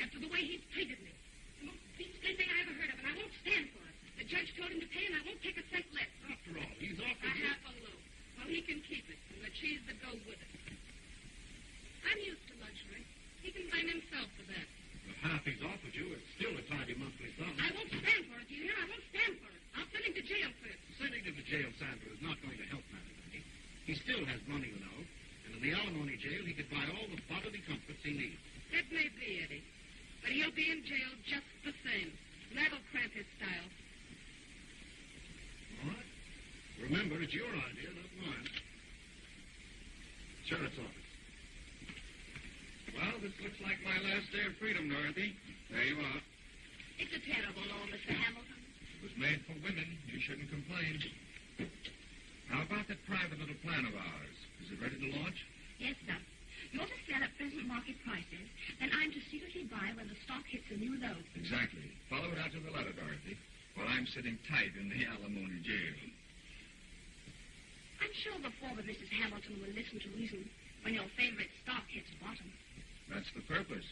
after the way he's treated me. The most beastly thing I ever heard of, and I won't stand for it. The judge told him to pay, and I won't take a cent less. After all, he's offered A half a loaf. Well, he can keep it, and the cheese that goes with it. I'm used to luxury. He can blame himself for that. The half he's offered you is still a tidy monthly sum. I won't stand for it, do you hear? I won't stand for it. I'll send him to jail first. Sending him to jail, Sandra, is not going to help matters any. He still has money, you know, and in the alimony jail he could buy all the bodily comforts he needs. That may be, Eddie. But he'll be in jail just the same. That'll cramp his style. All right. Remember, it's your idea, not mine. Sheriff's office. Well, this looks like my last day of freedom, Dorothy. There you are. It's a terrible law, Mr. Hamilton. It was made for women. You shouldn't complain. How about that private little plan of ours? Is it ready to launch? Yes, sir. You're to sell at present market prices, then I'm to secretly buy when the stock hits a new low. Exactly. Follow it out to the letter, Dorothy, while I'm sitting tight in the alimony jail. I'm sure the former Mrs. Hamilton will listen to reason when your favorite stock hits bottom. That's the purpose.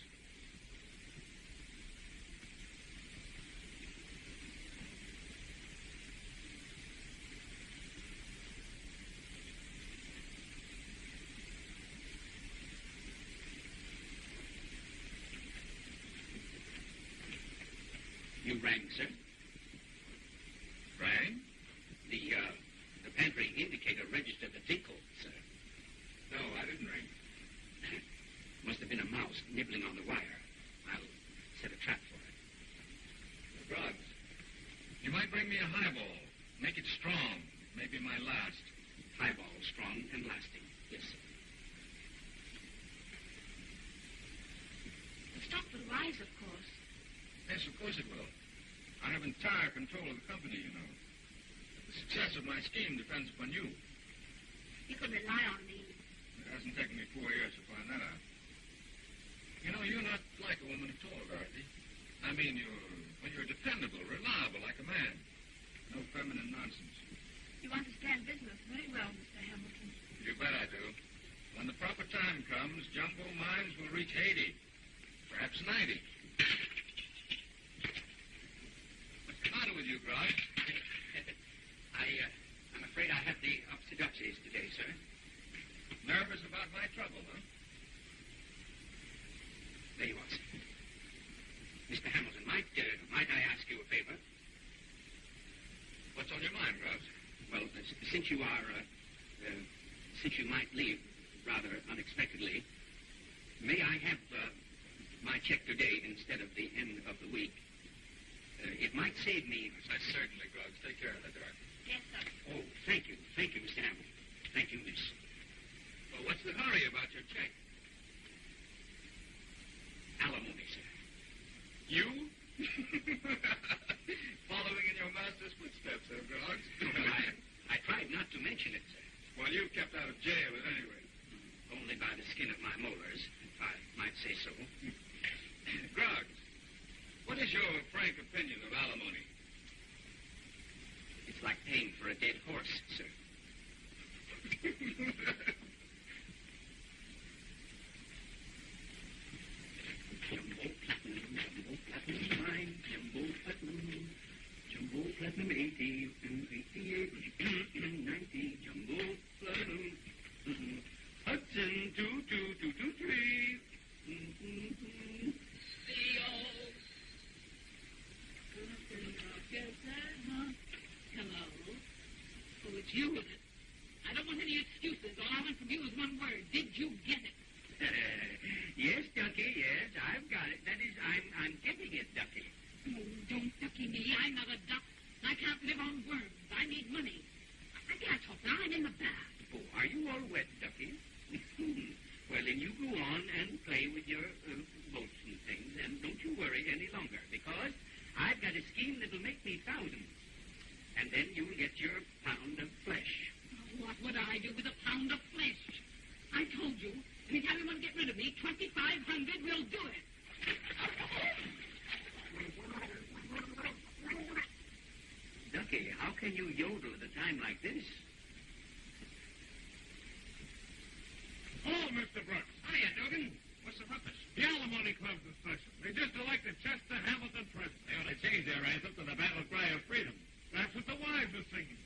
You rang, sir? Rang? The pantry indicator registered the tinkle, sir. No, I didn't ring. Must have been a mouse nibbling on the wire. I'll set a trap for it. Drugs. You might bring me a highball. Make it strong. Maybe my last. Highball, strong and lasting. Yes, sir. The stock will rise, of course. Yes, of course it will. I have entire control of the company, you know. The success of my scheme depends upon you. You can rely on me. It hasn't taken me 4 years to find that out. You know, you're not like a woman at all, Dorothy. I mean, you're dependable, reliable, like a man. No feminine nonsense. You understand business very well, Mr. Hamilton. You bet I do. When the proper time comes, Jumbo Mines will reach 80, perhaps 90. What's the matter with you, Grog? I'm afraid I have the obsidiopsis today, sir. Nervous about my trouble, huh? There you are, sir. Mr. Hamilton, might I ask you a favor? What's on your mind, Grubbs? Well, since you might leave rather unexpectedly, may I have my check today instead of the end of the week? It might save me. Certainly, Grubbs. Take care of that, Dorothy. Yes, sir. Oh, thank you. Thank you, Mr. Hamilton. Thank you, miss. Well, what's the hurry about your check? Alimony, sir. You? Following in your master's footsteps, Groggs? I tried not to mention it, sir. Well, you've kept out of jail at any rate. Only by the skin of my molars, if I might say so. Groggs, what is your frank opinion of alimony? It's like paying for a dead horse, sir. Jumbo Platinum mine, Jumbo Platinum 80, 88, 90, Jumbo Platinum, Hudson 22223. Hello. Oh, it's you, is it? I don't want any excuses. All I want from you is one word. Did you get it? Yes, Ducky, yes, I've got it. That is, I'm getting it, Ducky. Oh, don't ducky me. I'm not a duck. I can't live on worms. I need money. I can't talk now. I'm in the bath. Oh, are you all wet, Ducky? Well, then you go on and play with your boats and things, and don't you worry any longer, because I've got a scheme that'll make me thousands. And then you'll get your pound of flesh. Oh, what would I do with a pound of flesh? I told you, anytime you want to get rid of me, 2,500 will do it. Ducky, how can you yodel at a time like this? Oh, Mr. Brooks. Hiya, Dugan. What's the ruckus? The Alimony Club's in session. They just elected Chester Hamilton president. They ought to change their anthem to the battle cry of freedom. That's what the wives are singing.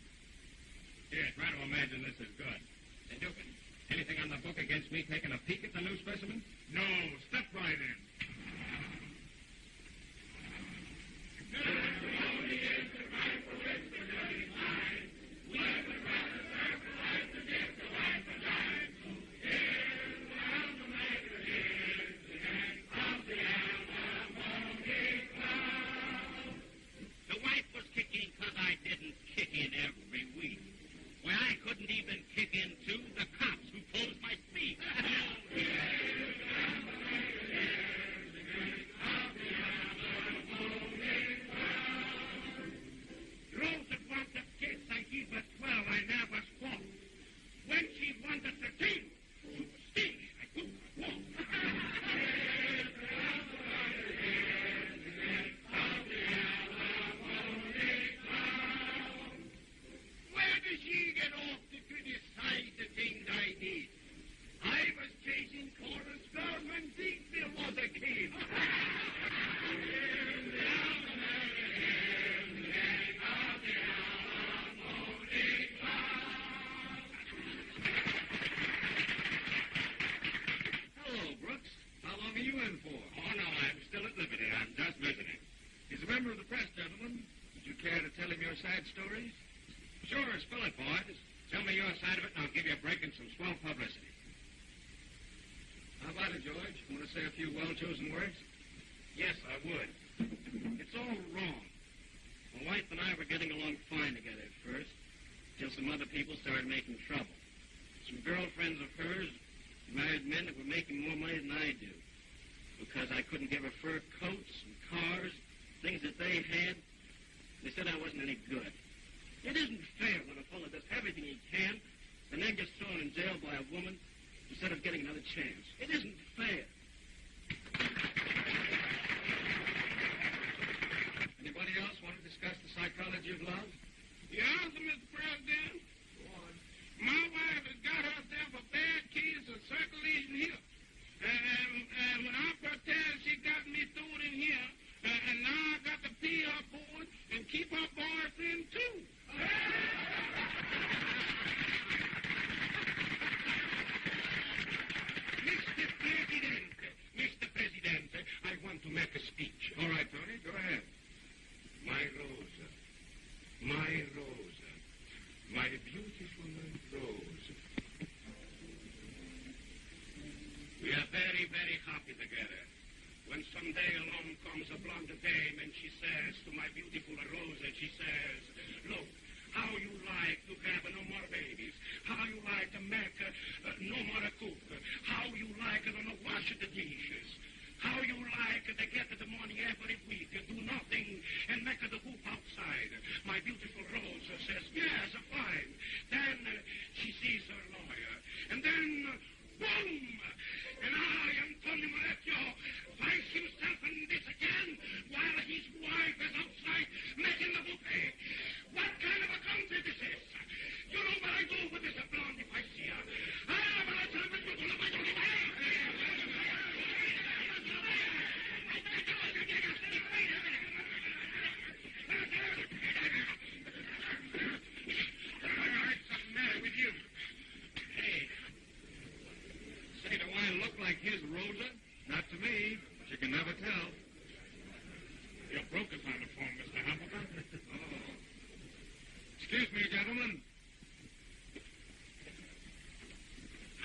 Here, try to imagine this is good. Hey, Dukin, anything on the book against me taking a peek at the new specimen? No, step right in. The wife was kicking because I didn't kick in every week. Well, I couldn't even kick into the cops who closed my speech. Girls that wanted kids, I give her 12, I never swore. When she wanted 13, to sting, I took her walk. Where does she get off to criticize the things I did? I was chasing chorus girls when Deepville was a kid. Hello, Brooks. How long are you in for? Oh, no, I'm still at liberty. I'm just visiting. He's a member of the press, gentlemen. Would you care to tell him your sad stories? Sure, spill it, boys. Tell me your side of it, and I'll give you a break and some swell publicity. How about it, George? Want to say a few well-chosen words? Yes, I would. It's all wrong. My wife and I were getting along fine together at first, till some other people started making trouble. Some girlfriends of hers, married men that were making more money than I do. Because I couldn't give her fur coats and cars, things that they had. They said I wasn't any good. It isn't fair when a fellow does everything he can and then gets thrown in jail by a woman instead of getting another chance. It isn't fair. Anybody else want to discuss the psychology of love? Yeah, Mr. President. Go on. My wife has got herself a bad case of circulation here. And when I protest, she got me thrown in here. And now I got to pay her for it and keep her boyfriend, too. Mr. President, I want to make a speech. All right, Tony, go ahead. My Rosa, my Rosa, my beautiful Rosa. We are very, very happy together. When someday along comes a blonde dame and she says to my beautiful Rosa, she says, look, how you like to have no more babies, how you like to make no more cook, how you like to no wash the dishes, how you like to get the money every week, do nothing, and make the hoop outside. My beautiful Rosa says, yes, fine. Then she sees her lawyer, and then, boom! And I, Antonio Molecchio, finds himself in this again while his wife is outside making the buffet. What kind of a country this is? You know what I do with this blonde if I see her. What's the matter with you? Hey, say, do I look like his Rosa? Not to me, but you can never tell. Your broker's on the phone, Mr. Hamilton. Oh. Excuse me, gentlemen.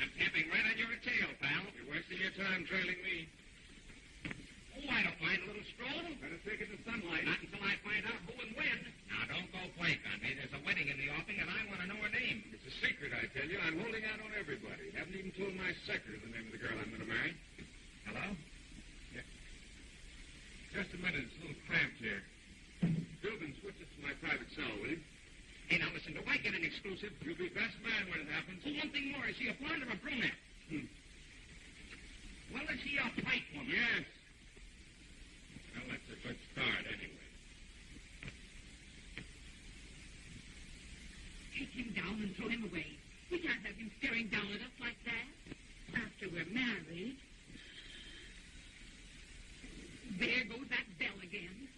I'm tapping right on your tail, pal. You're wasting your time trailing me. Oh, I don't mind a little stroll. Better take it to sunlight. Not until I find out who and when. Now, don't go blank on me. There's a wedding in the offing, and I want to know her name. It's a secret, I tell you. I'm holding out on everybody. Haven't even told my secretary the name of the girl I'm going to marry. Hello? Yeah. Just a minute. It's a little cramped here. Dubin, switch it to my private cell, will you? Hey, now listen, do I get an exclusive? You'll be best man when it happens. Oh, one thing more. Is she a blonde or a brunette? Well, is she a white woman? Yes. Well, that's a good start, anyway. Take him down and throw him away. We can't have him staring down at us like that. After we're married. There goes that bell again.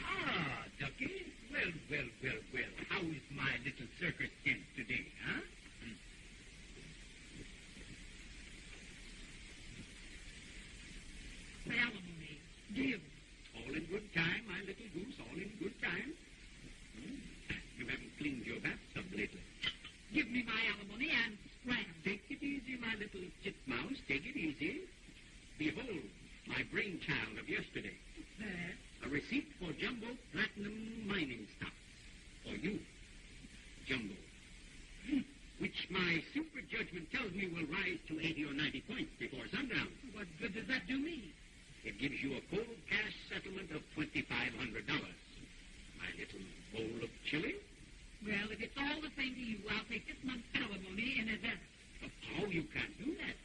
Ah, Ducky. Well, well, well, well. How is my little circus tent today, huh? Alimony. Give. All in good time, my little goose, all in good time. You haven't cleaned your bathtub lately. Give me my alimony and scram. Take it easy, my little titmouse. Take it easy. Behold, my brainchild of yesterday. That. A receipt for Jumbo Platinum Mining Stocks. For you, Jumbo. Which my super judgment tells me will rise to 80 or 90 points before sundown. What good does that do me? It gives you a cold cash settlement of $2,500. My little bowl of chili. Well, if it's all the same to you, I'll take this month's alimony in advance. Oh, you can't do that.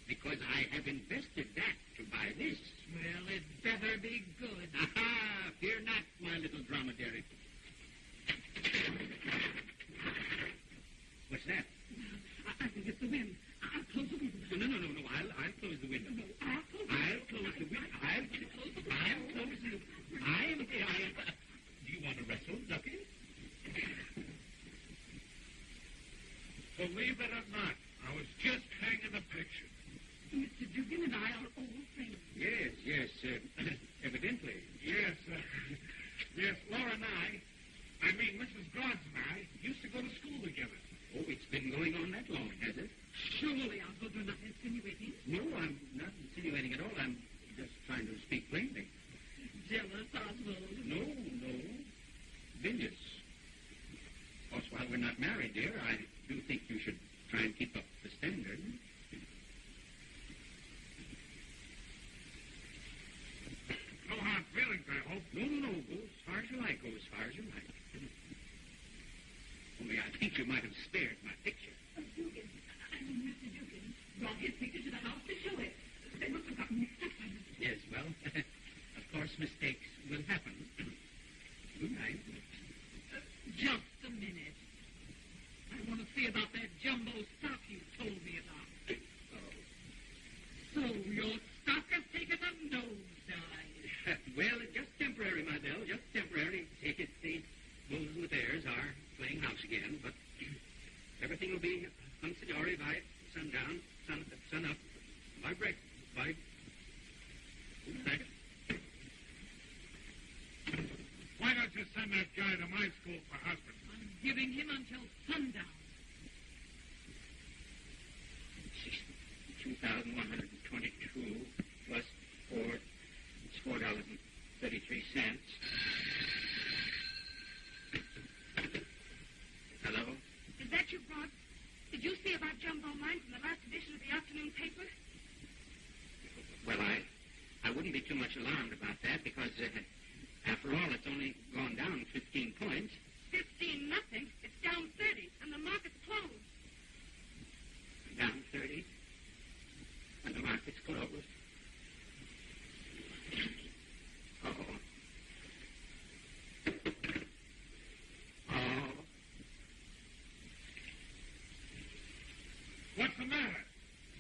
Because I have invested that to buy this. Well, it better be good. Aha! Fear not, my little dromedary. What's that? I think it's the wind. I'll close the window. No. I'll close the window. No, I'll close the window. I'll close the window. I'll close the window. Do you want to wrestle, Ducky? Believe it or not, I was just hanging a picture. Mr. Dugan and I are old friends. Yes. Evidently. Yes, yes, Laura and I mean Mrs. Gods and I, used to go to school together. Oh, it's been going on that long, has it? Surely, Uncle, you're not insinuating. No, I'm not insinuating at all. I'm just trying to speak plainly. Jealous, Oswald. No. Bilious. Of course, while we're not married, dear, I do think you should try and keep up the standard. No hard feelings, I hope. No. Go as far as you like. Only I think you might have spared my picture. Dugan. Mr. Dugan brought his picture to the house to show it. They must have gotten mixed up by it. Yes, well, of course, mistakes will happen. Good night. Just a minute. I want to see about that jumbo stock you told me about. Oh. So your stock has taken a nosedive. Well, just temporary, my Belle, just temporary. Take it, the bulls and the bears are playing house again, but everything will be hunky-dory by sundown, sun up, by break, by... Good night. Why don't you send that guy to my school for husband? I'm giving him until sundown. 2,122 plus 4, it's $4.33. Hello? Is that you, Broad? Did you see about Jumbo Mines in the last edition of the afternoon paper? Well, I wouldn't be too much alarmed about that because, after all, it's only gone down 15 points. 15 nothing. It's down 30, and the market's closed. Down 30. And the market's closed. Oh. What's the matter?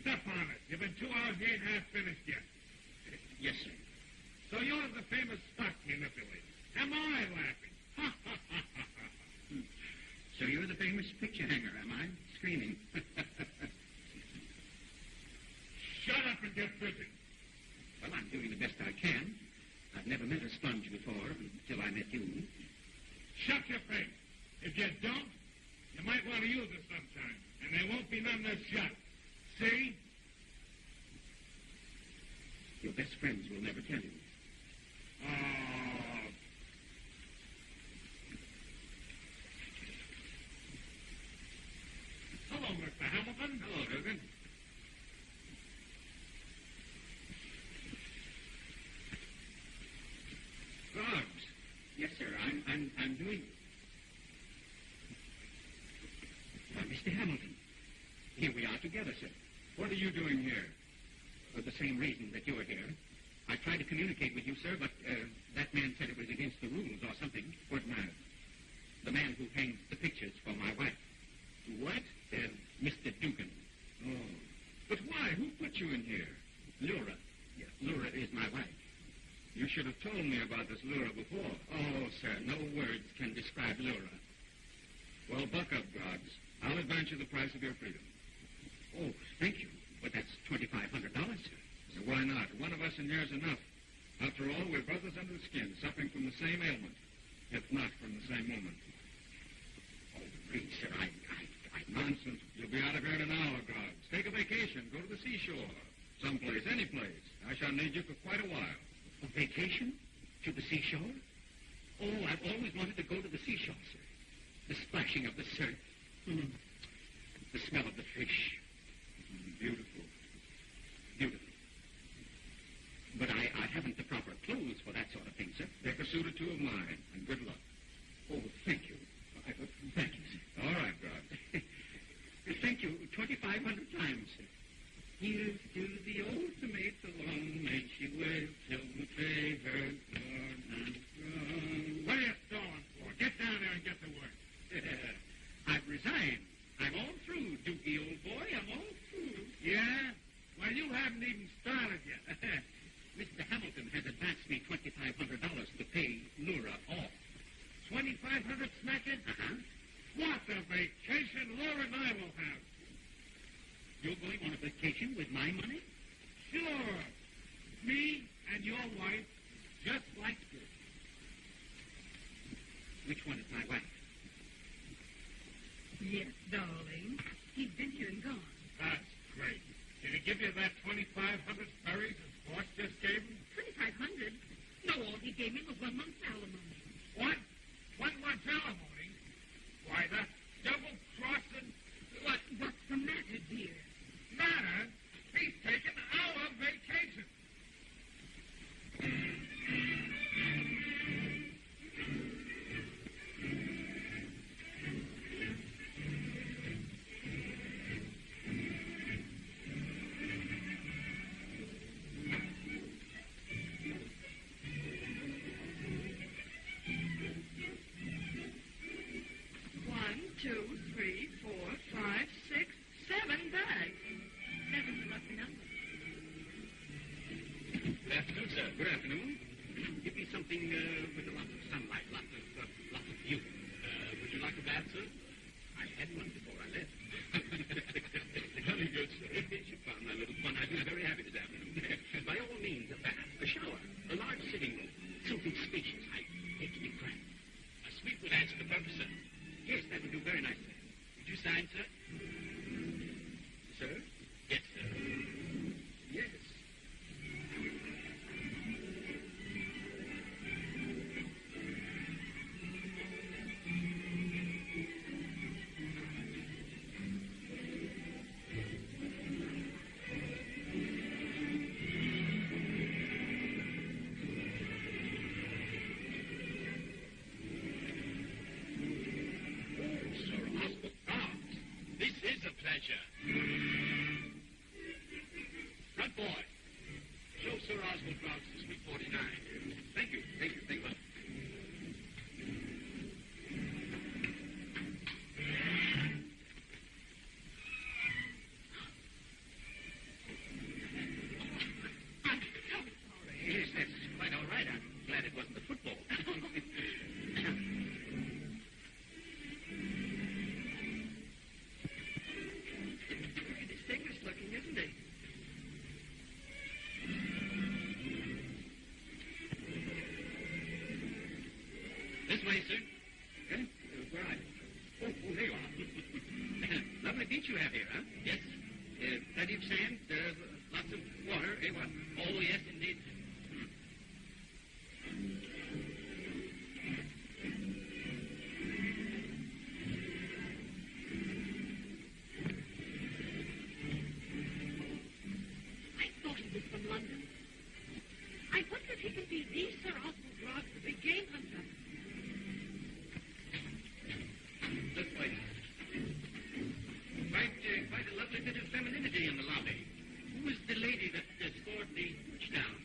Step on it. You've been 2 hours, you ain't half finished yet. Yes, sir. So you're the famous stock manipulator. Am I laughing? Ha, ha, ha, ha, ha. So you're the famous picture hanger, am I? Screaming. Shut up and get busy. Well, I'm doing the best I can. I've never met a sponge before until I met you. Shut your face. If you don't, you might want to use it sometime. And there won't be none this shut. See? Your best friends will never tell you. Oh. Hello, Mr. Hamilton. Hello, Dugan. Frogs. Yes, sir. I'm doing. Mr. Hamilton. Here we are together, sir. What are you doing here? For the same reason that you're here. I tried to communicate with you, sir, but that man said it was against the rules or something. What man? The man who hangs the pictures for my wife. What? Mr. Dugan. Oh. But why? Who put you in here? Laura. Yes, Laura is my wife. You should have told me about this Laura before. Oh, sir, no words can describe Laura. Well, buck up, Groggs. I'll advance you the price of your freedom. Oh, thank you. But that's $2,500, sir. So why not? One of us in here's enough. After all, we're brothers under the skin, suffering from the same ailment, if not from the same woman. Oh, please, sir, I Nonsense. You'll be out of here in an hour, Groggs. Take a vacation. Go to the seashore. Someplace, any place. I shall need you for quite a while. A vacation? To the seashore? Oh, I've always wanted to go to the seashore, sir. The splashing of the surf. The smell of the fish. Beautiful. Beautiful. But I haven't the proper clothes for that sort of thing, sir. Take a suit or two of mine, and good luck. Oh, thank you. Thank you, sir. All right, Groggs. Thank you 2,500 times, sir. Here's to the old tomato long, may she wait till the day her corn and grown. What are you stalling for? Get down there and get to work. I've resigned. I'm all through, Dookie, old boy. I'm all through. Yeah? Well, you haven't even started yet. Mr. Hamilton has advanced me $2,500 to pay Laura off. 2,500 smackers? Uh-huh. What a vacation Laura and I will have. You're going on a vacation with my money? Sure. Me and your wife, just like this. Which one is my wife? Yes, darling. He's been here and gone. That's great. Did he give you that 2,500 berries his boss just gave him? 2,500? No, all he gave me was 1 month's alimony. What? 1 month's alimony? Why, that's double-crossing. What's the matter, dear? Matter? He's taking our vacation. One, 2, 3, 4, 5, 6, 7 bags. 7's a lucky number. Good afternoon, sir. Good afternoon. Give me something with a lot of sunlight, lots of view. Would you like a bath, sir? I had one before I left. Very good, sir. If you found my little fun, I'd be very happy this afternoon. By all means, a bath, a shower, a large sitting room, something spacious. I hate to be cramped. A suite would answer the purpose, sir. Yes, that would do very nicely. Would you sign, sir? Sir? Yes, sir. Yes. This is a pleasure. Front boy, show Sir Oswald Groggs to Suite 49. Thank you. I'm so sorry. Yes, that's quite all right. I'm glad it wasn't the football. Distinguished looking, isn't he? This way, sir. Okay? Where are you? Oh, there you are. Lovely beach you have here, huh? Yes. Plenty of sand, lots of water. Eh, what? Oh, yes, indeed. I thought he was from London. I wonder if he could be the Sir Oswald Groggs, the big game hunter. This way. Quite a lovely bit of femininity in the lobby. Who was the lady that scored the touchdown?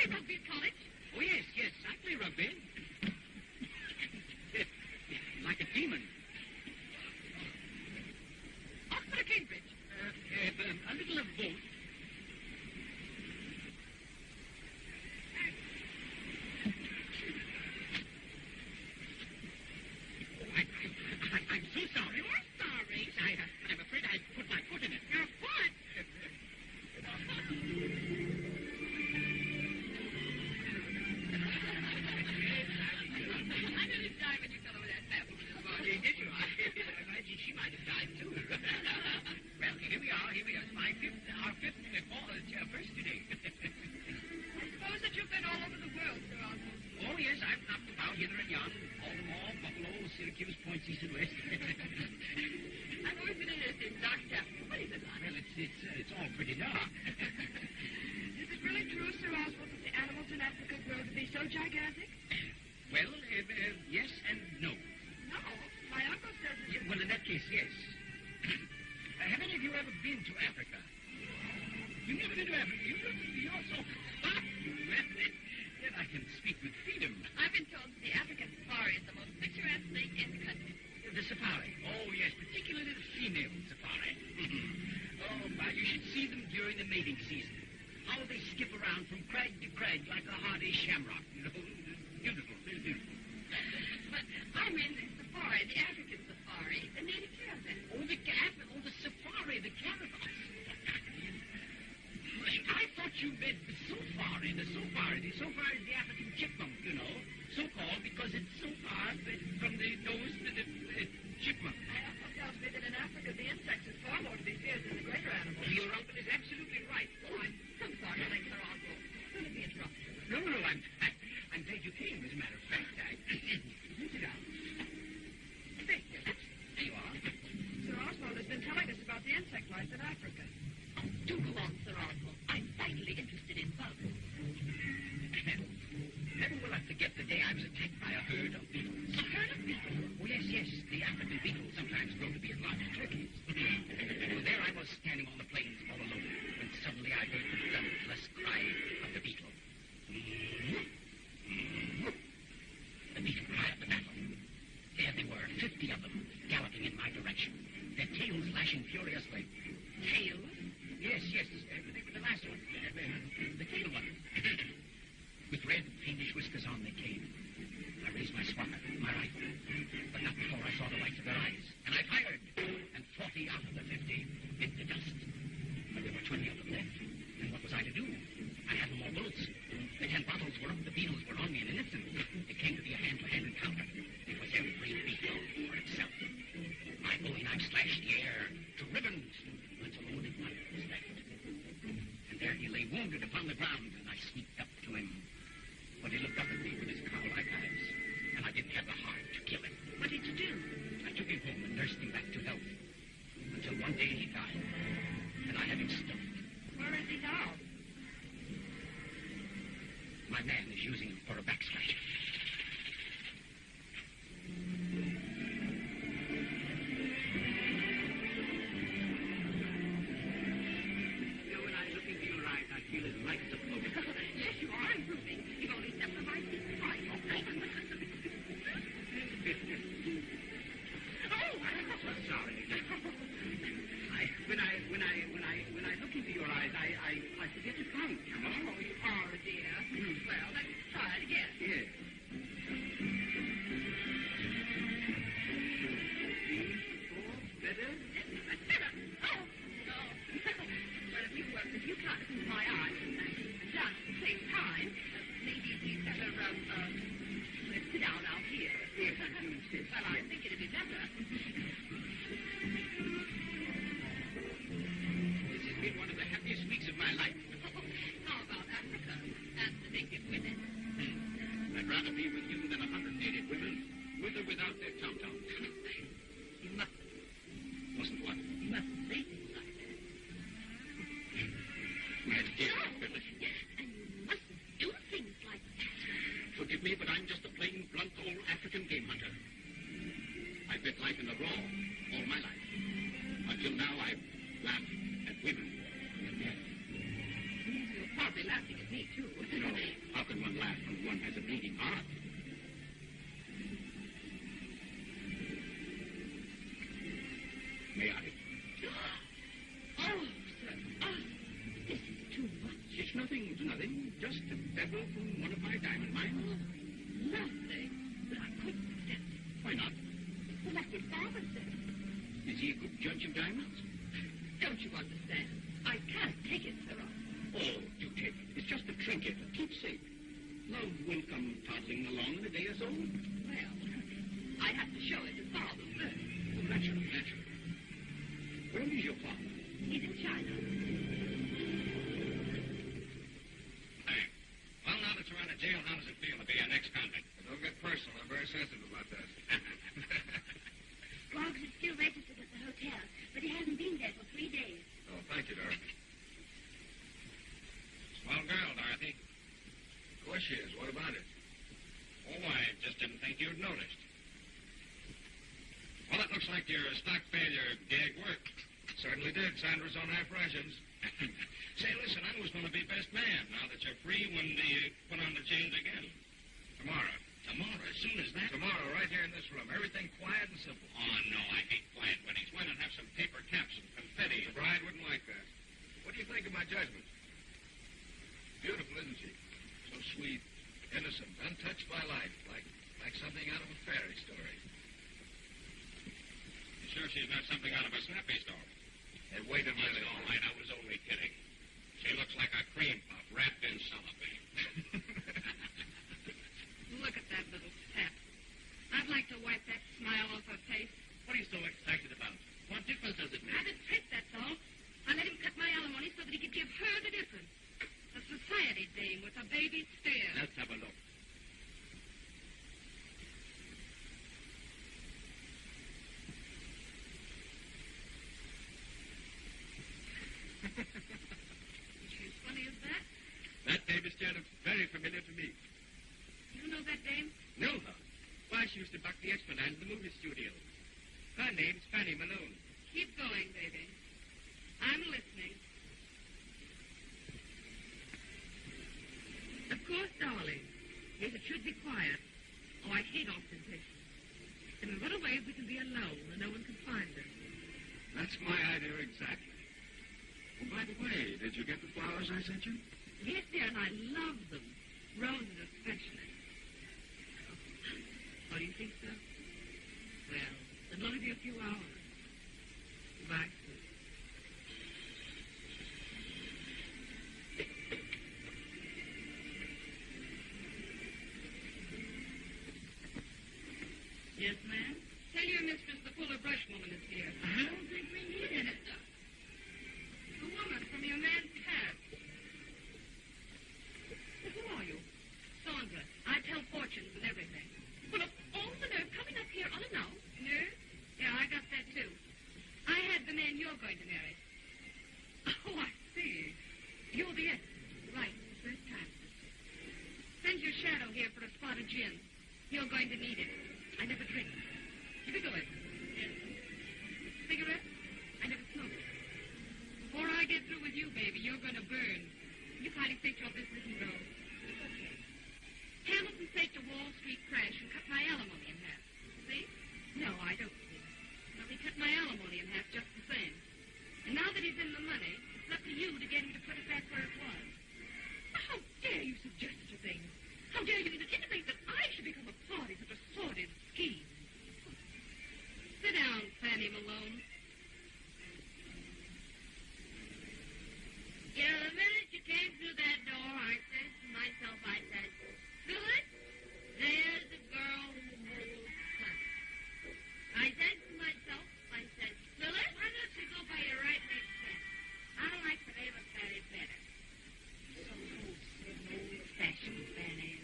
play rugby at college? Oh, yes, I play rugby. Like a demon. Oxford or Cambridge? A little of both. I'm so sorry. You're sorry. I'm afraid I put my foot in it. Your foot? I nearly died when you fell over that pebble this morning. Did you? She might have died, too. Well, here we are. It's our fifth first today. I suppose that you've been all over the world, Sir Oswald. Oh, yes, I've knocked about hither and yon. Baltimore, Buffalo, Syracuse, points east and west. I've always been interested in dark stuff. What is it like? Well, it's all pretty dark. Is it really true, Sir Oswald, that the animals in Africa grow to be so gigantic? Well, yes and no. No. My uncle says that Yeah, well, in that case, yes. Have any of you ever been to Africa? You've never been to Africa? You're so... Well, then I can speak with freedom. I've been told that the African safari is the most picturesque thing in the country. The safari. Oh, yes, particularly the female safari. Oh, my, you should see them during the mating season. How they skip around from crag to crag like a hardy shamrock. Beautiful, very beautiful. But I mean the safari, the African safari, the native caravan. Oh, the safari, the caravan. I thought you meant the safari. The safari is the African chipmunk, you know. So-called because it's so far from the nose to the chipmunk. My uncle tells me that in Africa the insect is far more to be feared than the greater animals. Your uncle is absolutely right. Oh, I'm so sorry, Sir Oswald. Let me interrupt you. No, I'm glad you came, as a matter of fact. Sit down. There you are. Sir Oswald has been telling us about the insect life in Africa. Do go on, Sir Oswald. I'm vitally interested in bugs. Never will I forget the day I was attacked by a herd of beetles. A herd of beetles? Oh, yes. The African beetles sometimes grow to be as large as turkeys. Well, there I was standing on the plains all alone, when suddenly I heard the bloodless cry of the beetle. The beetle cry of the battle. There they were, 50 of them, galloping in my direction, their tails lashing furiously. Tails? Yes, they were the last one. The tail one. With red, fiendish whiskers on they came. I raised my sword, my rifle, but not before I saw the whites of their eyes. And I fired, and 40 out of the 50 bit the dust. But there were 20 of them left. And what was I to do? I had no more bullets. The 10 bottles were up. The beetles were on me in an instant. It came to be a hand-to-hand encounter. It was every beetle for itself. My bowie knife slashed the air to ribbons until only one was left. And there he lay wounded upon the ground, and I sneaked up to him. But he looked up at me with his cow-like eyes, and I didn't have the heart to kill him. What did you do? I took him home and nursed him back to health. Until one day he died, and I had him stuffed. Where is he now? My man is using him for a backslasher. When I look into your eyes, I feel his life to flow. Yes, you are improving. You've only stepped from my seat twice. I'm so sorry. When I look into your eyes, I forget to count, you know. Oh, you are a dear. Well, let's try it again. Yes. 3, 4, better? Oh, no. Well, if you can't see my eyes and dance at the same time, maybe we'd better, let's sit down out here. Yes, I do insist. Well, I think it'd be better. This has been one of the happiest weeks of my life. How about Africa and the native women? I'd rather be with you than 100 native women, with or without their tom-toms. You mustn't. Wasn't what? You mustn't say things like that. My dear Phyllis, And you mustn't do things like that. forgive me, but I'm just a plain, blunt old African game hunter. I've lived life in the raw all my life. Until now, I've laughed at women and death. You're probably laughing at me, too. No. can one laugh when one has a beating heart? May I? Oh, sir. Oh, this is too much. It's nothing. Just a pebble from one of my diamond mines. Lovely. But I couldn't accept it. Why not? Well, that's what Father said. Is he a good judge of diamonds? Don't you understand? I can't take it, sir. Oh, do take it. It's just a trinket, a keepsake. Love will come toddling along in a day or so. Well, I'd have to show it to Father first. Oh, naturally. Where is your father? He's in China. Hey. Well, now that you're out of jail, how does it feel to be an ex-convict? Don't get personal. I'm very sensitive about that. Boggs is still registered at the hotel, but he hasn't been there for 3 days. Oh, thank you, Dorothy. Swell girl, Dorothy. Of course she is. What about it? Oh, I just didn't think you'd noticed. Well, it looks like your stock failure gag worked. Certainly did. Sandra's on half rations. Say, listen, I was going to be best man. Now that you're free, when do you put on the chains again? Tomorrow. Tomorrow, as soon as that? Tomorrow, right here in this room. Everything quiet and simple. Oh, no, I hate quiet weddings. Why not have some paper caps and confetti? The bride wouldn't like that. What do you think of my judgment? Beautiful, isn't she? So sweet, innocent, untouched by life, like something out of a fairy story. You sure she's not something out of a snappy story? Hey, wait a minute. That's all right. I was only kidding. She looks like a cream puff wrapped in cellophane. Look at that little sap. I'd like to wipe that smile off her face. What are you so excited about? What difference does it I make? didn't trick, that's all. I let him cut my alimony so that he could give her the difference. A society dame with a baby stare. Let's have a look. Is she as funny as that? That baby stare looks very familiar to me. You know that dame? No, huh? Why, she used to buck the Esplanade in the movie studio. Her name's Fanny Malone. Keep going, baby. I'm listening. Of course, darling. Yes, it should be quiet. Oh, I hate ostentation. And we'll run away if we can be alone and no one can find us. That's my idea exactly. Oh, by the way, did you get the flowers I sent you? Yes, dear, and I love them. Roses especially. Oh, do you think so? Well, it'll only be a few hours. Goodbye, sweet. Yes, ma'am? Tell your mistress the Fuller Brush woman is here. I don't think we need any stuff. The woman from your man's cab. Who are you? Sandra. I tell fortunes and everything. Well, of all the nerve coming up here unannounced. Nerve? Yeah, I got that too. I had the man you're going to marry. Oh, I see. You're the ex. Right. First time. Send your shadow here for a spot of gin. You're going to need it. I never drink. Keep it going. Yes. Cigarette? I never smoke. Before I get through with you, baby, you're going to burn. You kindly take your business and go. Okay. Hamilton faked a Wall Street crash and cut my alimony in half. See? No, I don't see. Well, he cut my alimony in half just the same. And now that he's in the money, it's up to you to get him to put it back where it was. How dare you suggest such a thing? How dare you even intimate that I should become a party to such a sordid scheme? Sit down, Fanny Malone. Yeah, the minute you came through that door, I said to myself, Phyllis, there's the girl who holds her. I said to myself, Phyllis, why don't you go by your right next step? I like the name of Fanny better. So wholesome, old-fashioned Fanny.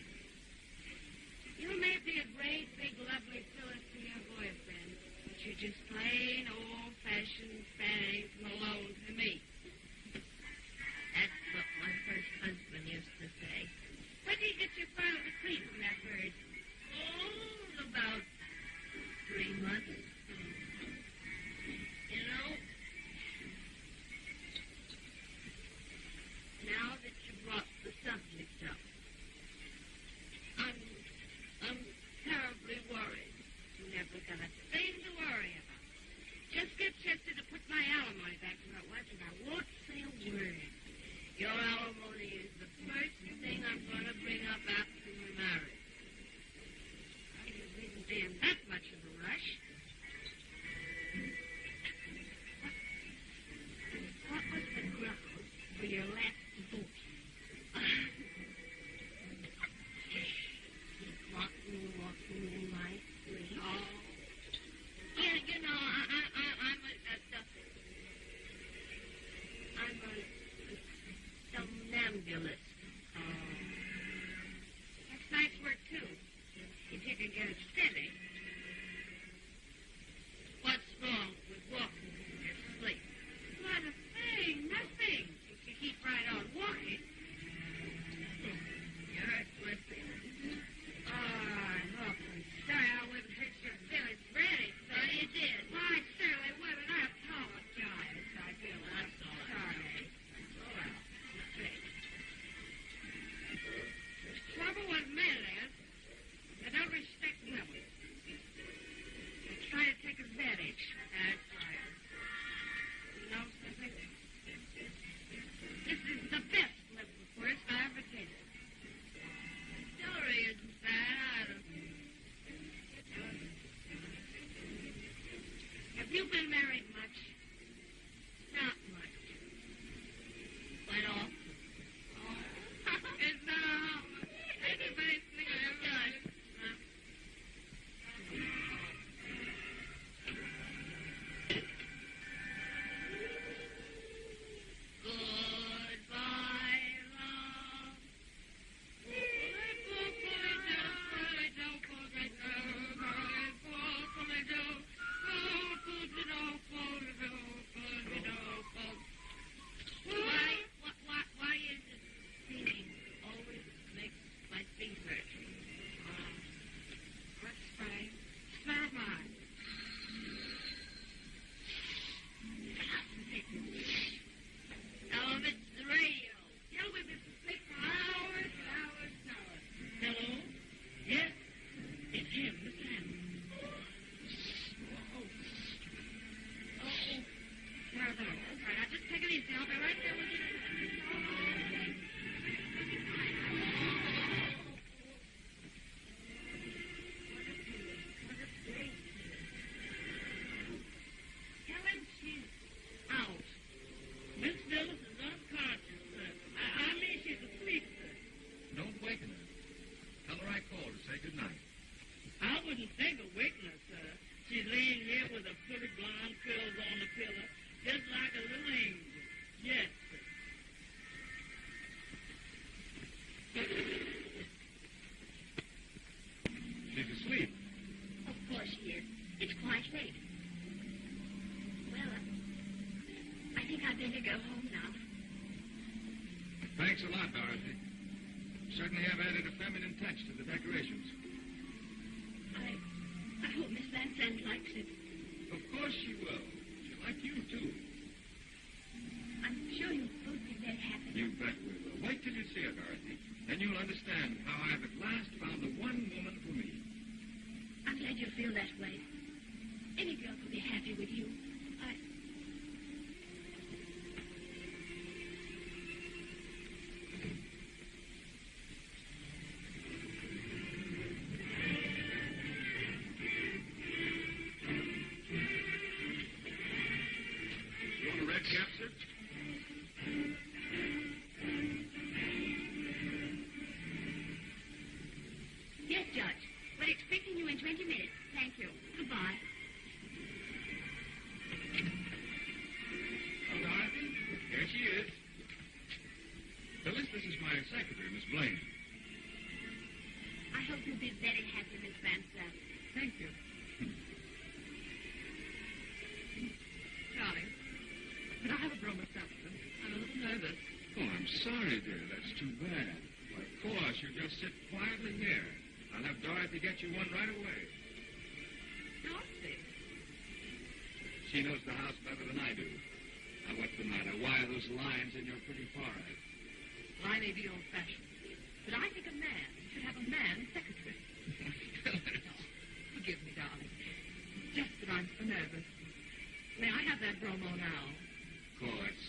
You may be a great, big, lovely Phyllis to your boyfriend, but you're just plain, old-fashioned Fanny Malone to me. That's word. Your alimony is the first thing I'm going to bring up after we're married. I didn't be in that much of a rush. What was the ground for your last divorce? Walking in my sleep. Oh. Yeah, you know, I'm a somnambulist. Oh. That's nice work, too. If you can get it steady. What's wrong with walking in your sleep? Not a thing, nothing. If you keep right on walking. You're slipping. Oh, I'm awfully sorry I wouldn't hurt your feelings for anything. So you did. Well, I certainly would, and I apologize. I do. I'm sorry. Well, the trouble with men is they don't respect women. They try to take advantage. That's right. You know something? This is the best liver first I ever tasted. Story isn't bad either. Have you been married much? Not much. Quite often. It's not all. Everybody thinks they're right. Goodbye, love. Why is it singing always makes my feet hurt? What's funny? It's not mine. Some of it's the radio. You know, we've been asleep for hours and hours and hours. Hello? Yes? It's him, Mr. Hammond. There. All right, now just take it easy. I'll be right there with you. Helen, she's out. Miss Phyllis is unconscious, sir. I mean, she's asleep, sir. Don't waken her. Tell her I called to say good night. I wouldn't think of waking her, sir. She's laying here with her pretty blonde curls on the pillow, just like a little angel. Yes, sir. She's asleep. Of course she is. It's quite late. Well, I think I'd better go home now. Thanks a lot, Dorothy. Certainly have added a feminine touch to the decorations. I hope Miss Van Zandt likes it. Of course she will. She'll like you, too. I'm sure you'll both be very happy. You bet we will. Wait till you see her, Dorothy. Then you'll understand how I've at last found the one woman for me. I'm glad you feel that way. Any girl could be happy with you. You want a red cap, sir? Yes, Judge. We're expecting you in 20 minutes. Thank you. Goodbye. Oh, Dorothy, here she is. Phyllis, this is my secretary, Miss Blaine. I hope you'll be very happy, Miss Van Zandt. Thank you. Darling, Can I have a drum of something? I'm a little nervous. Oh, I'm sorry, dear. That's too bad. Why, of course, you just sit quietly here. I'll have Dorothy get you one right away. Dorothy. She knows the house better than I do. Now, what's the matter? Why are those lines in your pretty forehead? Well, I may be old-fashioned, but I think a man should have a man secretary. Forgive me, darling. Just that I'm so nervous. May I have that bromo now? Of course.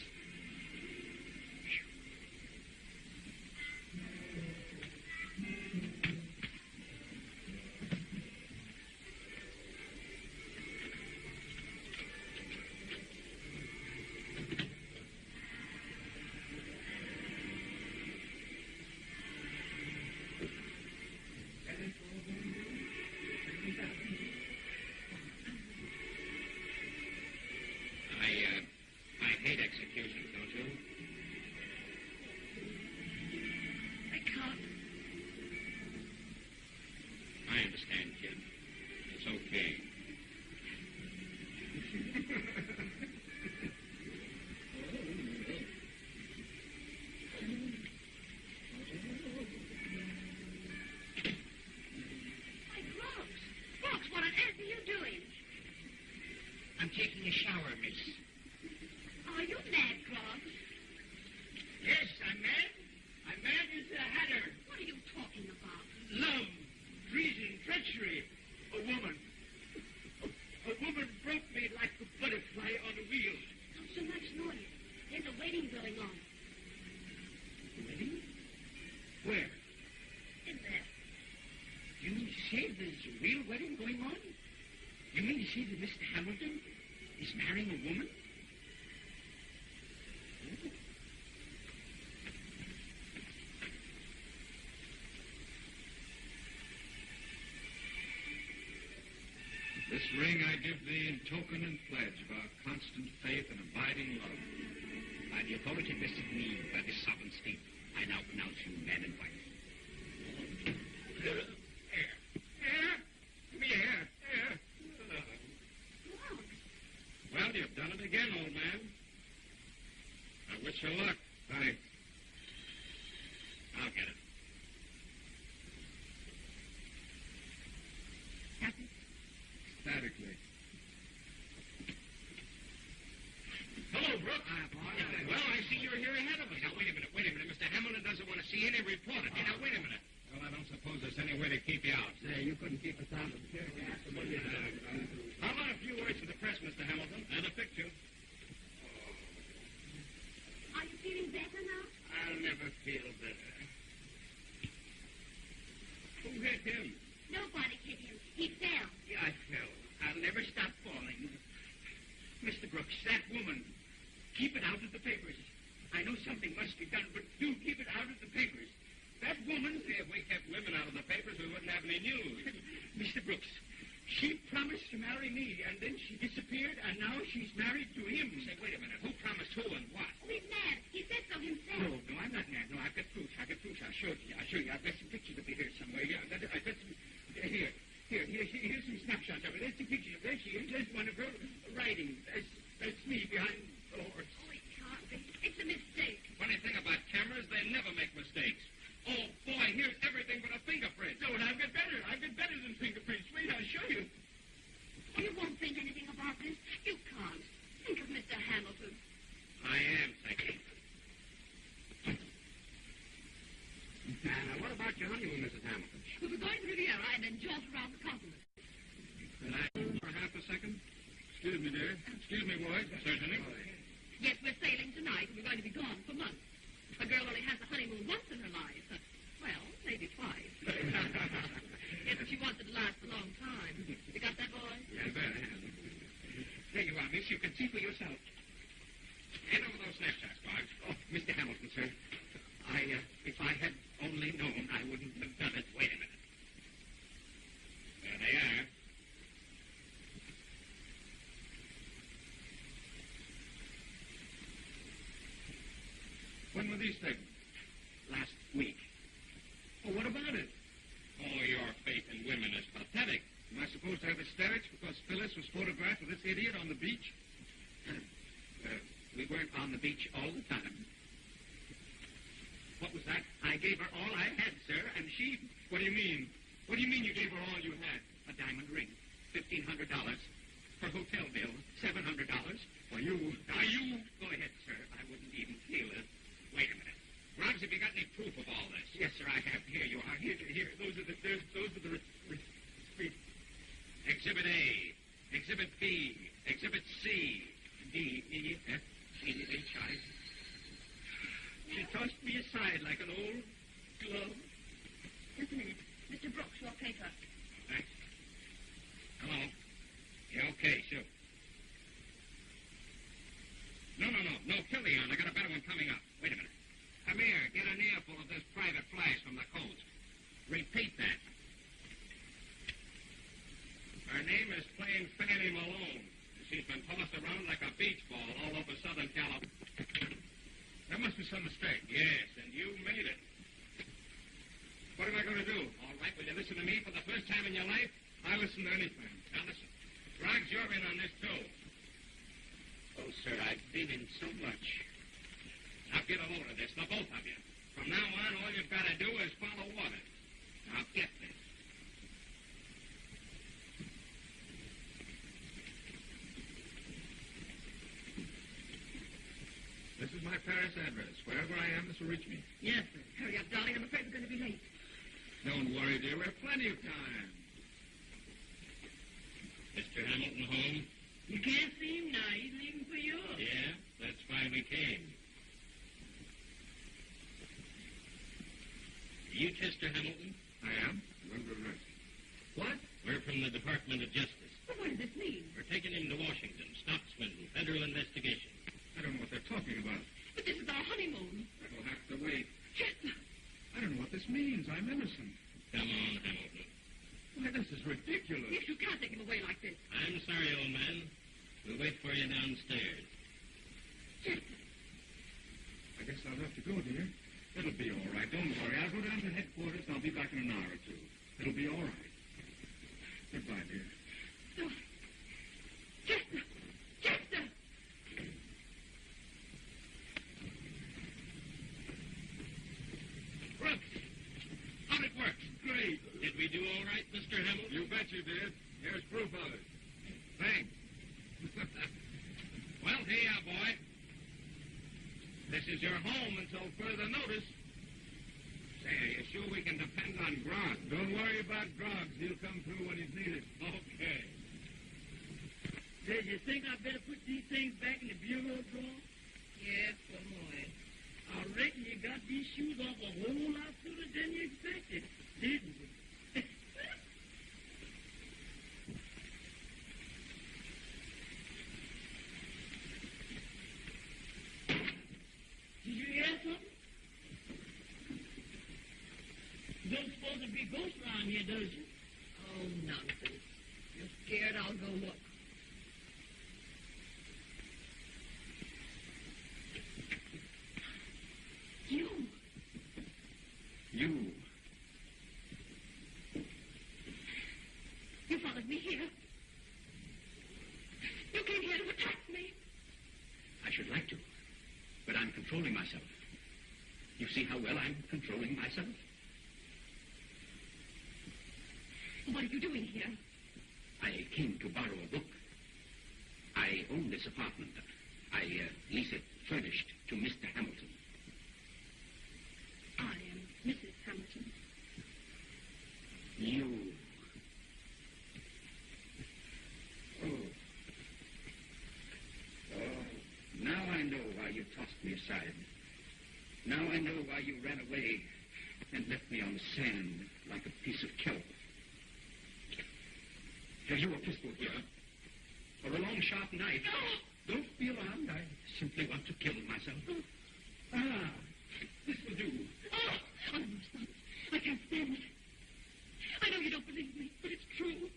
taking a shower, miss. Are you mad, Groggs? Yes, I'm mad. I'm mad as a hatter. What are you talking about? Love, treason, treachery. A woman. A woman broke me like a butterfly on a wheel. Not so much noise. There's a wedding going on. Wedding? Where? In there. You say there's a real wedding going on? You mean to say that Mr. Hamilton is marrying a woman? Oh. This ring I give thee in token and pledge of our constant faith and abiding love. By the authority vested in me by this sovereign state, I now pronounce you man and wife. Air. Give me air. Groggs. Well, you've done it again, old man. I wish you luck. Thanks. I'll get it. Happy? Ecstatically. Hello, Brooke. Well, I see you're here ahead of us. Now, wait a minute. Mr. Hamilton doesn't want to see any reporter. Now, wait a minute. Well, I don't suppose there's any way to keep you out. Say, you couldn't keep us out of the How about a few words to the press, Mr. Hamilton? And a picture. Are you feeling better now? I'll never feel better. Who hit him? Nobody hit him. He fell. Yeah, I fell. I'll never stop falling. Mr. Brooks, that woman, keep it out of the papers. I know something must be done, but do keep it out of the papers. That woman... If we kept women out of the papers, we wouldn't have any news. Mr. Brooks, she promised to marry me, and then she disappeared, and now she's married to him. Say, wait a minute. Who promised who and what? Oh, he's mad. He said so himself. No, I'm not mad. No, I've got proof. I'll show you. I've got some pictures of me here somewhere. Yeah, I've got some... Here's some snapshots of her. There's some pictures of her. There she is. There's one of her riding. That's me behind the horse. Oh, it can't be. It's a mistake. Funny thing about cameras, they never make mistakes. Oh, boy, here's everything but a fingerprint. No, and I've got better. I've got better than fingerprints. Wait, I'll show you. Oh, you won't think anything about this. You can't. Think of Mr. Hamilton. I am thinking. Now, what about your honeymoon, Mrs. Hamilton? We were going to Riviera and then jaunt around the continent. Can I for half a second? Excuse me, dear. Excuse me, boys. Certainly. Yes, we're sailing tonight, and we're going to be gone for months. A girl only has a honeymoon once in her life. Well, maybe twice. Yes, but she wants it to last a long time. You got that, boy? Yeah, better. There you are, miss. You can see for yourself. Hand over those snapshots, Boggs. Oh, Mr. Hamilton, sir. If I had only known, I wouldn't have done it. Wait a minute. There they are. When were these taken? Last week. Well, what about it? Oh, your faith in women is pathetic. Am I supposed to have hysterics because Phyllis was photographed with this idiot on the beach? We weren't on the beach all the time. What was that? I gave her all I had, sir, and she... What do you mean? What do you mean you gave her all you had? A diamond ring. $1,500. Her hotel bill. $700. Why, you... Go ahead, sir. I wouldn't even feel it. Wait a minute. Roggs, have you got any proof of all this? Yes, sir, I have. Here you are. Here. Those are the... Exhibit A, Exhibit B, Exhibit C, D, E, F, G, H, I. She tossed me aside like an old glove. Just a minute. Mr. Brooks, your paper. Thanks. Hello. Yeah, okay, sure. No, kill the yarn. I got a better one coming up. Wait a minute. Come here. Get an earful of this private flash from the coast. Repeat that. Her name is plain Fanny Malone. She's been tossed around like a beach ball all over Southern California. There must be some mistake. Yes, and you made it. What am I going to do? All right, will you listen to me for the first time in your life? I listen to anything. Now listen. Roggs, you're in on this too. Oh, sir, I've been in so much. Now get a load of this, the both of you. From now on, all you've got to do is follow water. Now get this. Paris address. Wherever I am, this will reach me. Yes, sir. Hurry up, darling. I'm afraid we're going to be late. Don't worry, dear. We have plenty of time. Mr. Hamilton home? You can't see him now. He's leaving for Europe. Yeah, that's why we came. You Chester Hamilton? I am. What? We're from the Department of Justice. But what does this mean? We're taking him to Washington. Stock swindle. Federal investigation. I don't know what they're talking about. But this is our honeymoon. That'll have to wait. Chester. I don't know what this means. I'm innocent. Come on, Hamilton. Why, this is ridiculous. Yes, you can't take him away like this. I'm sorry, old man. We'll wait for you downstairs. Chester. I guess I'll have to go, dear. It'll be all right. Don't worry. I'll go down to headquarters and I'll be back in an hour or two. It'll be all right. Goodbye, dear. No. Chester. Chester. Brooks, how'd it work? Great. Did we do all right, Mr. Hamilton? You bet you did. Here's proof of it. Thanks. Well, here you are, boy. This is your home until further notice. Say, are you sure we can depend on Grog? Don't worry about Groggs. He'll come through when he's needed. Okay. Did you think I'd better put these things back in the bureau drawer? Yes, boy. I reckon you got these shoes off a whole lot sooner than you expected, didn't you? Did you hear something? Don't supposed to be ghosts around here, does you? Oh, nonsense. You're scared, I'll go look. You. You followed me here. You came here to attack me. I should like to, but I'm controlling myself. You see how well I'm controlling myself? What are you doing here? I came to borrow a book. I own this apartment. I lease it furnished to Mr. Hamilton. I am Mrs. Hamilton. You. Oh, now I know why you tossed me aside. Now I know why you ran away and left me on the sand like a piece of kelp. Have you a pistol here? Or a long, sharp knife? No! Don't be alarmed. I simply want to kill myself. Ah, this will do. Oh, no, stop. I can't stand it. I know you don't believe me, but it's true.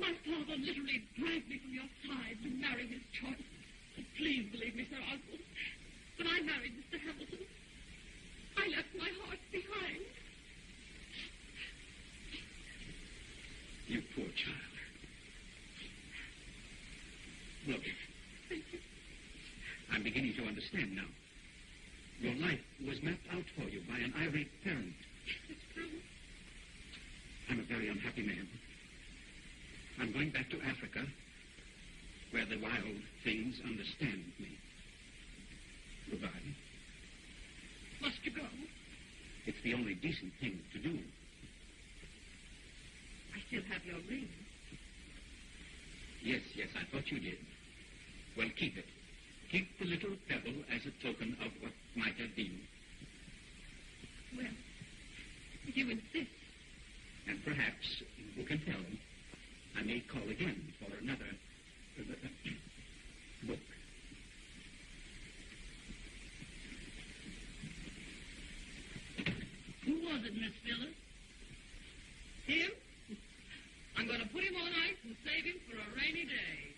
My father literally dragged me from your side to marry his choice. And please believe me, Sir Oswald. When I married Mr. Hamilton, I left my heart behind. You poor child. Look, Thank you. I'm beginning to understand now. Your life was mapped out for you by an irate parent. It's true. I'm a very unhappy man. I'm going back to Africa, where the wild things understand me. Goodbye. Must you go? It's the only decent thing to do. I still have your ring. Yes, I thought you did. Well, keep it. Keep the little pebble as a token of what might have been. Well, if you insist. And perhaps, who can tell, I may call again for another book. Who was it, Miss Phyllis? Him? I'm going to put him on ice and save him for a rainy day.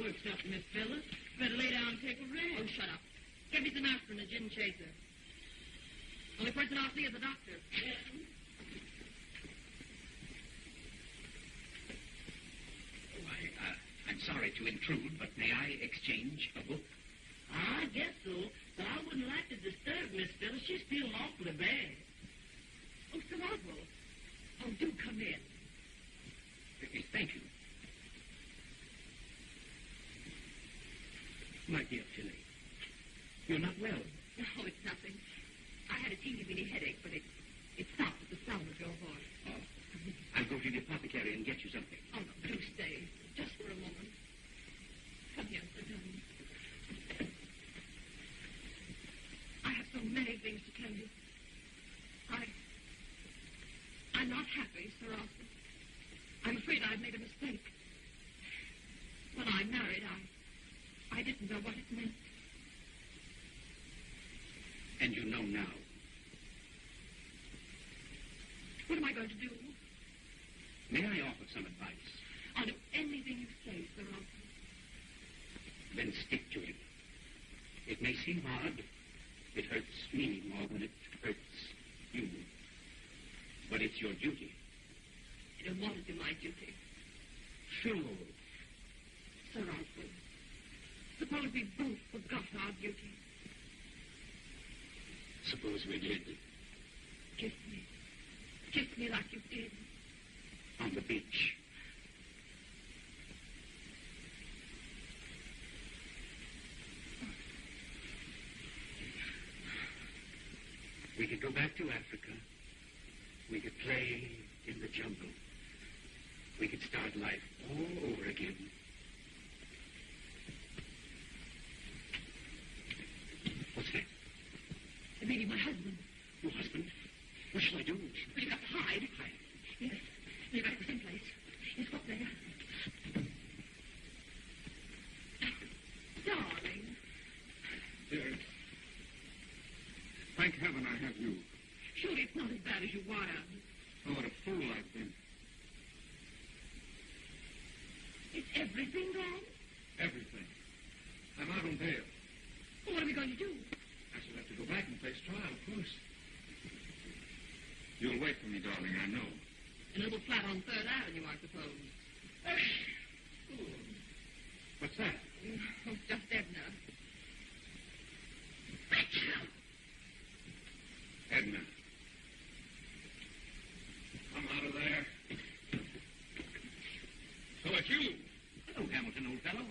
worked up, Miss Phyllis. Better lay down and take a rest. Oh, shut up. Get me some aspirin and a gin chaser. Only person I'll see is the doctor. I'm sorry to intrude, but may I exchange a book? I guess so. But I wouldn't like to disturb Miss Phyllis. She's feeling awfully bad. Oh, Sir Oswald. Oh, do come in. Thank you. My dear Philly, you're not well. Oh, it's nothing. I had a teeny-weeny headache, but it stopped at the sound of your voice. Oh. I'll go to the apothecary and get you something. Oh, no, do stay. Just for a moment. Come here, sit down. I have so many things to tell you. I'm not happy, Sir Oswald. I'm afraid I've made a mistake. When I married, I didn't know what it meant. And you know now. What am I going to do? May I offer some advice? I'll do anything you say, Sir Oswald. Then stick to it. It may seem hard. It hurts me more than it hurts you. But it's your duty. I don't want to do my duty. Sure. Sir Oswald, suppose we both forgot our duty. Suppose we did. Kiss me. Kiss me like you did. On the beach. We could go back to Africa. We could play in the jungle. We could start life all over again. What's that? Maybe my husband. Your husband? What shall I do? You've got to hide. Hide? Yes. You've got to go someplace. He's got there. Darling. Dearest, thank heaven I have you. Surely it's not as bad as you wired. Oh, what a fool I've been. Is everything gone? Everything. I'm out on bail. Well, what are we going to do? I shall have to go back and face trial, of course. You'll wait for me, darling, I know. In a little flat on 3rd Avenue, I suppose. What's that? Oh, just Edna. Edna. Come out of there. So it's you. Hello, Hamilton, old fellow.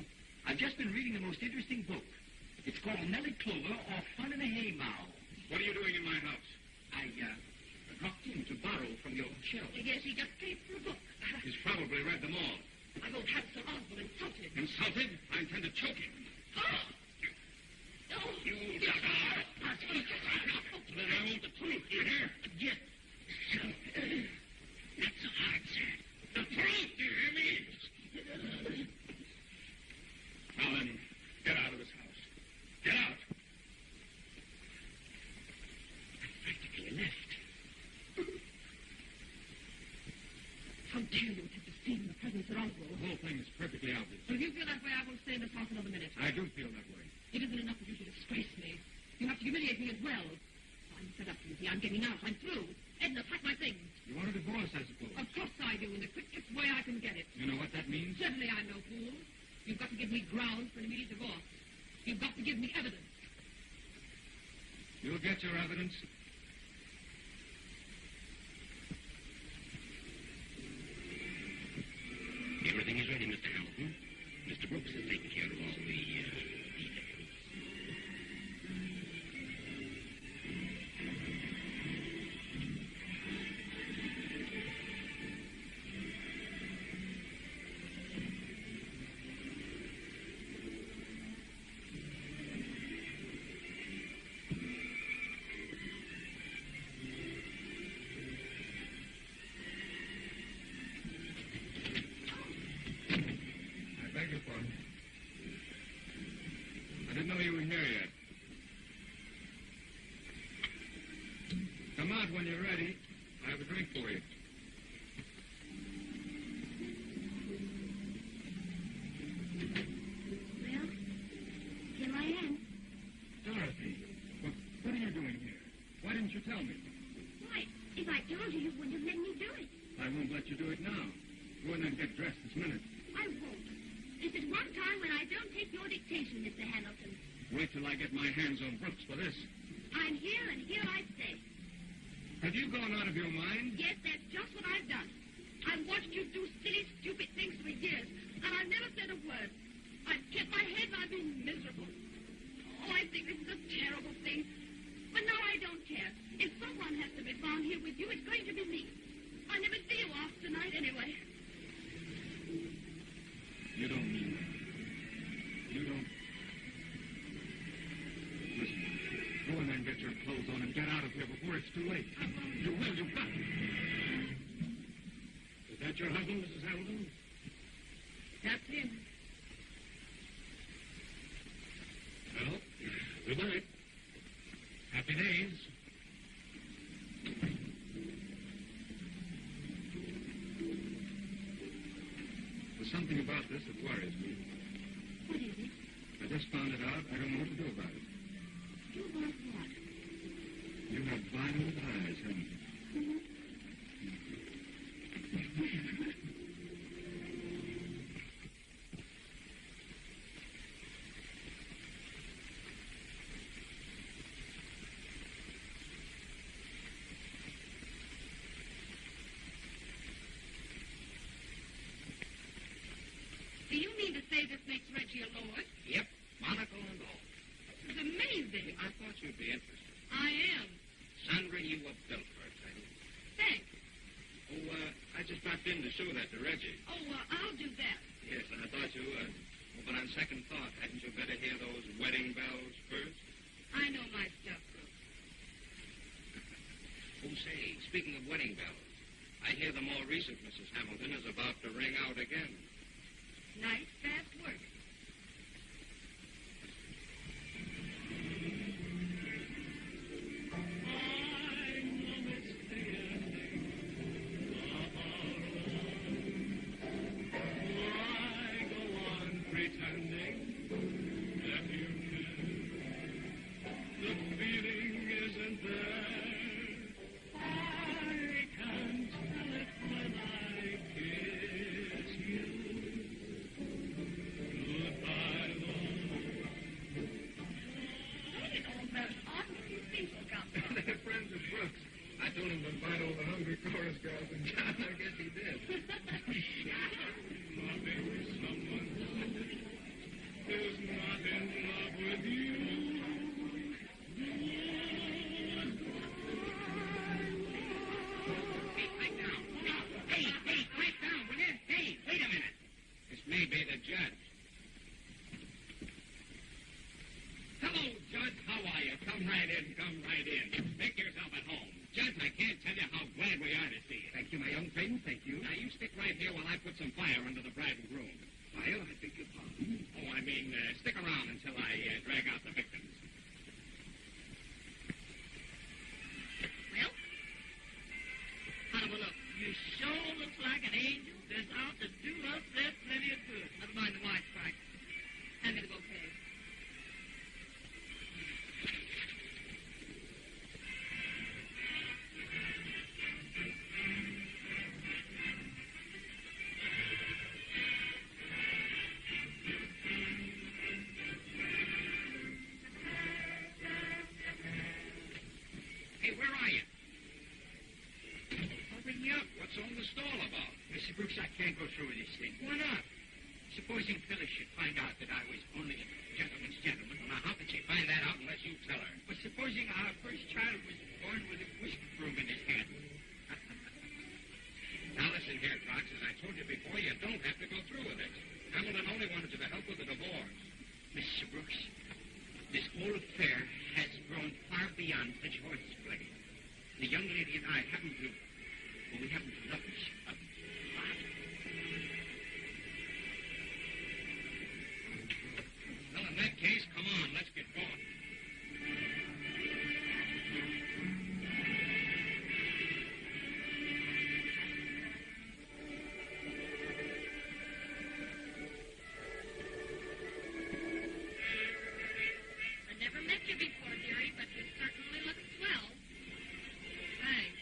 I've just been reading the most interesting book. It's called Nellie Clover or Fun in a Haymow. What are you doing in my house? I dropped in to borrow from your shelf. Yes, he just paid for a book. He's probably read them all. I won't have Sir Oswald insulted. Insulted? I intend to choke him. No. You jackass! Then I want the truth, you hear? Yes. Not so hard, sir. The truth, you hear me? Now then, get out of this house. Get out! I practically left. How dare you attempt to steal the presence of Oswald? The whole thing is perfectly obvious. So if you feel that way, I won't stay in this house another minute. I do feel that way. It isn't enough for you to disgrace me. You have to humiliate me as well. I'm fed up with you. I'm getting out. I'm through. Edna, pack my things. You want a divorce, I suppose? Of course I do, in the quickest way I can get it. You know what that means? Certainly I'm no fool. You've got to give me grounds for an immediate divorce. You've got to give me evidence. You'll get your evidence. Everything is ready, Mr. Hamilton. Mr. Brooks has taken care of all the details. I didn't know you were here yet. Come out when you're ready. I have a drink for you. If I told you, you wouldn't have let me do it. I won't let you do it now. Go in and get dressed this minute. I won't. This is one time when I don't take your dictation, Mr. Hamilton. Wait till I get my hands on Brooks for this. I'm here, and here I stay. Have you gone out of your mind? Yes, that's just what I've done. I've watched you do silly, stupid things for years, and I've never said a word. I've kept my head and I've been miserable. Oh, I think this is a terrible thing. But now I don't care. If someone has to be found here with you, it's going to be me. I never see you off tonight anyway. You don't mean that. You don't. Listen, go in there and get your clothes on and get out of here before it's too late. You will, you've got to. Is that your husband, Mrs. Hamilton? That's him. Well, good night. Happy days. There's something about this that worries me. What is it? I just found it out. I don't know what to do about it. Do about what? You have violet eyes, haven't you? Do you mean to say this makes Reggie a lord? Yep, monocle and all. This is amazing. I thought you'd be interested. I am. Sandra, you were built for a title. Thanks. Oh, I just dropped in to show that to Reggie. Oh, I'll do that. Yes, and I thought you would. Oh, but on second thought, hadn't you better hear those wedding bells first? I know my stuff, Brooks. Oh, say, speaking of wedding bells, I hear the more recent Mrs. Hamilton is about to ring out again. Nice, fast work. Brooks, I can't go through with this thing. Why not? Supposing Phyllis should find out that I was only a gentleman's gentleman. Now, how could she find that out unless you tell her? But supposing our first child was born with a whisk broom in his hand. Now, listen here, Cox. As I told you before, you don't have to go through with it. Hamilton only wanted you to help with the divorce. Mr. Brooks, this whole affair has grown far beyond a child's play. The young lady and I haven't to love each other. Well, in that case, come on, let's get going. I never met you before, dearie, but you certainly look swell. Thanks.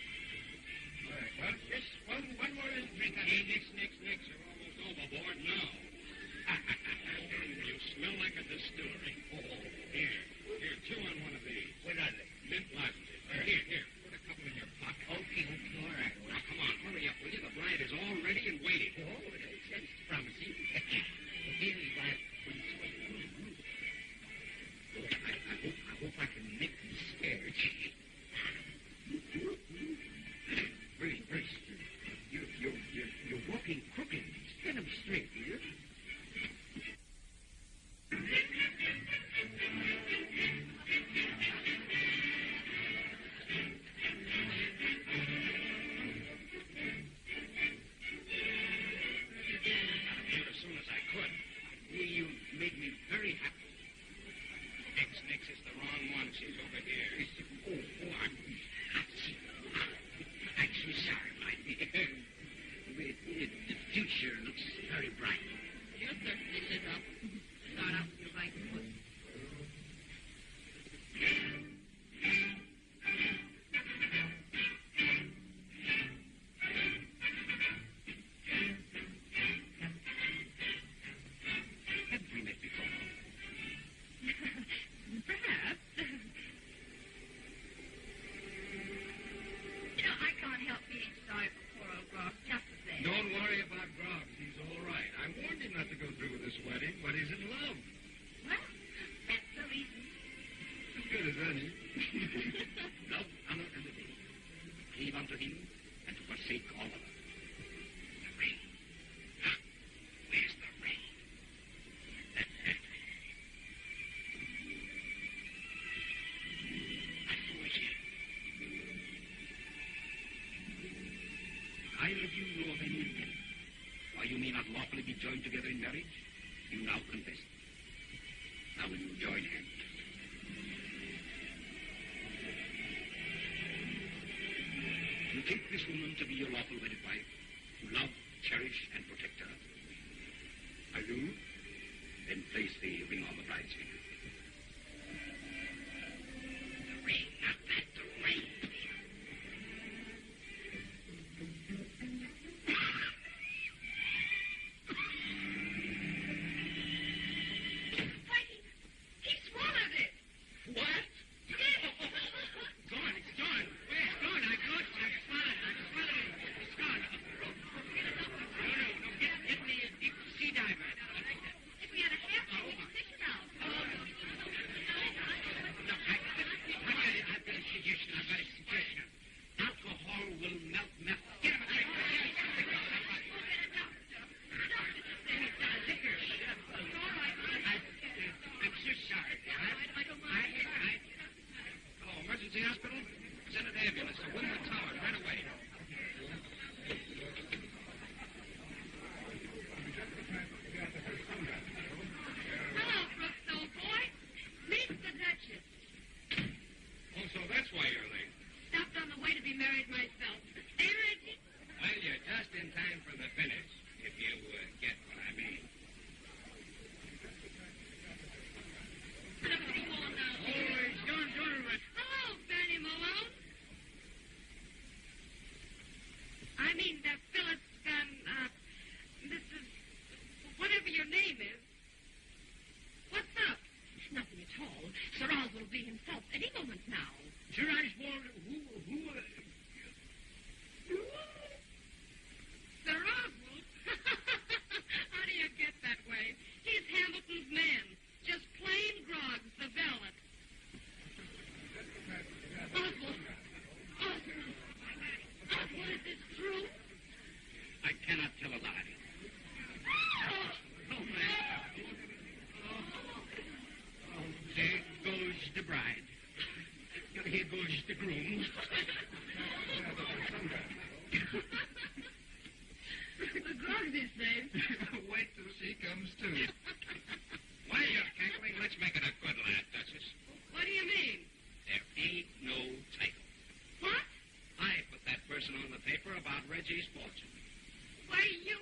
him and to forsake all others. The ring. Huh? Where's the ring? I fooled you. Either of you know of any intent why you may not lawfully be joined together in marriage? You now confess. Now will you join hands? You take this woman to be your lawful wedded wife. You love, cherish, and protect her. I do. Then place the ring on the bride's finger. The ring, not that, the ring. He swallowed it. What? Gone, it's gone. Where? It's gone. I swallowed it. It's gone. No. Get me a deep sea diver. If we had a half, we could fish it out. Look, I've got a suggestion. Alcohol will melt meth. Get him a drink. We'll get a doctor. Doctor to say he's got a liquor. It's all right. I'm so sorry. I don't mind. Oh, emergency hospital? Send an ambulance to Windward Towers right away. Hello, Brooks, old boy. Meet the Duchess. Oh, so that's why you're late. Stopped on the way to be married myself. Hey, Reggie. Well, you're just in time for the finish, if you get what I mean. Oh, it's gone, Rich. Hello, Benny Malone. I mean, Phyllis, Mrs. Whatever your name is. What's up? Nothing at all. Sir Oswald will be himself any moment now. Sir Oswald, who Sir Oswald? How do you get that way? He's Hamilton's man. Just plain Groggs, the valet. Oswald! Oswald, is this true? I cannot tell a lie. Oh, man. Oh, there goes the bride. Here goes the groom. The Groggs, he says. Wait till she comes to. Why you're cackling? Let's make it a good laugh, Duchess. What do you mean? There ain't no title. What? I put that person on the paper about Reggie's fortune. Why, you...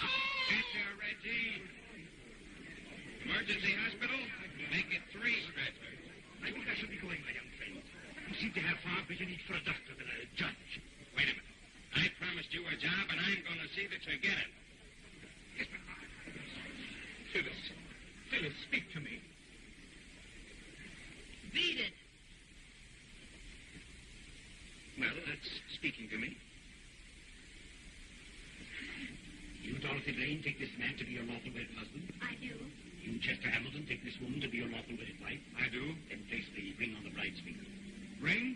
Oh! Get there, Reggie. Emergency hospital? Make it 3 stretchers. I think I should be going, my young friend. You seem to have far greater need for a doctor than a judge. Wait a minute. I promised you a job, and I'm going to see that you get it. Yes, but... Phyllis, speak to me. Beat it. Well, that's speaking to me. You, Dorothy Lane, take this man to be your lawful wedded husband. I do. You, Chester Hamilton, take this woman to be your lawful wedded wife. I do. Then place the ring on the bride's finger. Ring?